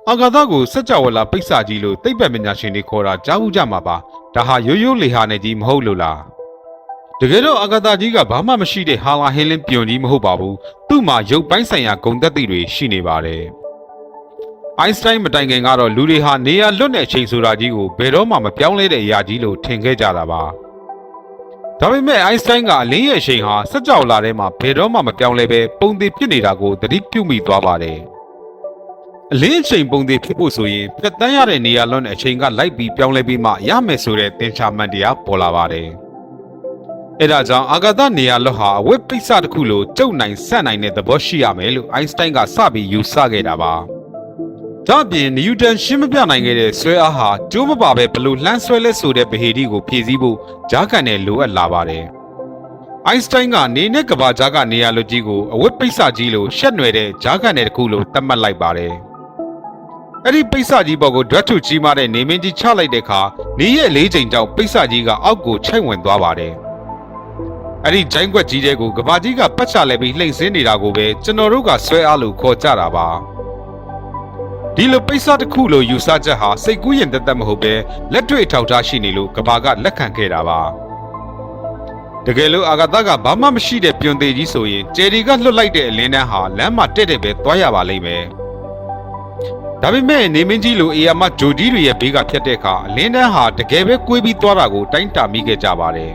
အာဂါသကိုစัจ java လာပိတ်စာကြီးလို့သိပ္ပံပညာရှင်တွေခေါ်တာကြားဘူးကြမှာပါဒါဟာရိုးရိုးလေဟာနဲ့ကြီးမဟုတ်လို့လားတကယ်တော့အာဂါသကြီးကဘာမှမရှိတဲ့ဟာလာဟင်းလင်းပြွန်ကြီးမဟုတ်ပါဘူးသူ့မှာရုပ်ပိုင်းဆိုင်ရာဂုဏ်သက်သေတွေရှိနေပါတယ်အိုင်းစတိုင်းမတိုင်ခင်ကတော့လူတွေဟာနေရာလွတ်တဲ့အချိန်ဆိုတာကြီးကိုဘယ်တော့မှမပြောင်းလဲတဲ့အရာကြီးလို့ထင်ခဲ့ကြတာပါဒါပေမဲ့အိုင်းစတိုင်းကအလင်းရဲ့အချိန်ဟာစัจ java လာထဲမှာဘယ်တော့မှမပြောင်းလဲပဲပုံသေးဖြစ်နေတာကိုသတိပြုမိသွားပါတယ်အလင်းအချိန်ပုံသေးဖြစ်ဖို့ဆိုရင်ပြတ်တန်းရတဲ့နေရာလွတ်တဲ့အချိန်ကလိုက်ပြီးပြောင်းလဲပြီးမှရမယ်ဆိုတဲ့သင်္ချာမှန်တရားပေါ်လာပါတယ်အဲဒါကြောင့်အာဂါသနေရာလွတ်ဟာအဝတ်ပိတ်စတစ်ခုလိုကျုပ်နိုင်ဆက်နိုင်တဲ့သဘောရှိရမယ်လို့အိုင်းစတိုင်းကစပြီးယူဆခဲ့တာပါဒါ့အပြင်နျူတန်ရှင်းမပြနိုင်ခဲ့တဲ့ဆွဲအားဟာကျိုးမပါပဲဘလို့လှမ်းဆွဲလဲဆိုတဲ့ဗဟေတိကိုဖြည့်ဆည်းဖို့ဂျားကန်နဲ့လိုအပ်လာပါတယ်။အိုင်းစတိုင်းကနေနဲ့ကဘာဂျားကနေရာလွတ်ကြီးကိုအဝတ်ပိတ်စကြီးလိုရှက်နွယ်တဲ့ဂျားကန်နဲ့တစ်ခုလိုသတ်မှတ်လိုက်ပါတယ်။အဲ့ဒီပိတ်စကြီးပေါ်ကိုဓာတ်ထုကြီးမားတဲ့နေမင်းကြီးချလိုက်တဲ့အခါနေရဲ့၄ချိန်ကြောင့်ပိတ်စကြီးကအောက်ကိုချိုက်ဝင်သွားပါတယ်။အဲ့ဒီဂျိုင်းကွက်ကြီးတဲ့ကိုကဘာကြီးကပတ်ချလဲပြီးလှိမ့်ဆင်းနေတာကိုပဲကျွန်တော်တို့ကဆွဲအားလို့ခေါ်ကြတာပါ။ဒီလိုပိတ်စတစ်ခုလိုယူဆချက်ဟာစိတ်ကူးရင်သက်သက်မဟုတ်ပဲလက်တွေ့ထောက်ထားရှိနေလို့ကဘာကလက်ခံခဲ့တာပါတကယ်လို့အာဂါသကဘာမှမရှိတဲ့ပြွန်သေးကြီးဆိုရင်ဂျယ်ရီကလွတ်လိုက်တဲ့အလင်းတန်းဟာလမ်းမှာတက်တဲ့ပဲသွားရပါလိမ့်မယ်ဒါပေမဲ့နေမင်းကြီးလိုအေယာမဂျိုဒီတွေရဲ့ဘေးကဖြတ်တဲ့အခါအလင်းတန်းဟာတကယ်ပဲကွေးပြီးသွားတာကိုတိုင်းတာမိခဲ့ကြပါတယ်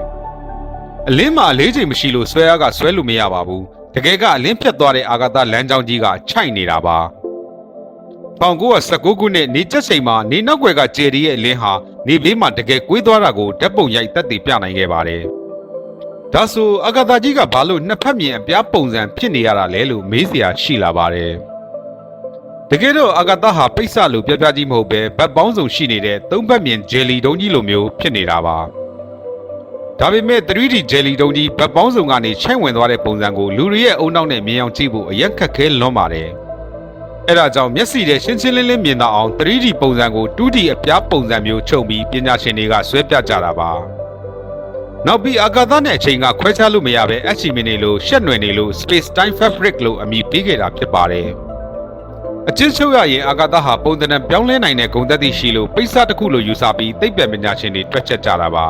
အလင်းမှာ၄ချိန်မရှိလို့ဆွဲအားကဆွဲလို့မရပါဘူးတကယ်ကအလင်းဖြတ်သွားတဲ့အာဂါသလမ်းကြောင်းကြီးကခြိုက်နေတာပါ1919ခုနှစ်နေကျက်ချိန်မှာနေနောက်ွယ်ကဂျယ်ရီရဲ့အလင်းဟာနေဘေးမှာတကယ်ကွေးသွားတာကိုဓာတ်ပုံရိုက်သက်သေပြနိုင်ခဲ့ပါတယ်။ဒါဆိုအာဂါသကြီးကဘာလို့နှစ်ဖက်မြင်အပြားပုံစံဖြစ်နေရတာလဲလို့မေးစရာရှိလာပါတယ်။တကယ်တော့အာဂါသဟာပိတ်စလိုပြပြကြီးမဟုတ်ပဲဗတ်ပေါင်းစုံရှိနေတဲ့သုံးဘက်မြင်ဂျယ်လီတုံးကြီးလိုမျိုးဖြစ်နေတာပါ။ဒါပေမဲ့ 3D ဂျယ်လီတုံးကြီးဗတ်ပေါင်းစုံကနေချိုင်ဝင်သွားတဲ့ပုံစံကိုလူတွေရဲ့အုံနောက်နဲ့မြင်အောင်ကြည့်ဖို့အရင်ခက်ခဲလွန်းပါတယ်။အဲဒါကြောင့်မျက်စိနဲ့ရှင်းရှင်းလင်းလင်းမြင်တော့အောင် 3D ပုံစံကို 2D အပြားပုံစံမျိုးချုပ်ပြီးပညာရှင်တွေကဆွဲပြကြတာပါနောက်ပြီးအာဂါသနဲ့အချိန်ကခွဲခြားလို့မရပဲအချီမီနေလို့ရှက်နွယ်နေလို့ space time fabric လို့အမည်ပေးခဲ့တာဖြစ်ပါတယ်အချင်းချုပ်ရရင်အာဂါသဟာပုံသဏ္ဍာန်ပြောင်းလဲနိုင်တဲ့ဂုဏ်သက်သေရှိလို့ပိတ်စတစ်ခုလိုယူဆပြီးသိပ္ပံပညာရှင်တွေတွက်ချက်ကြတာပါ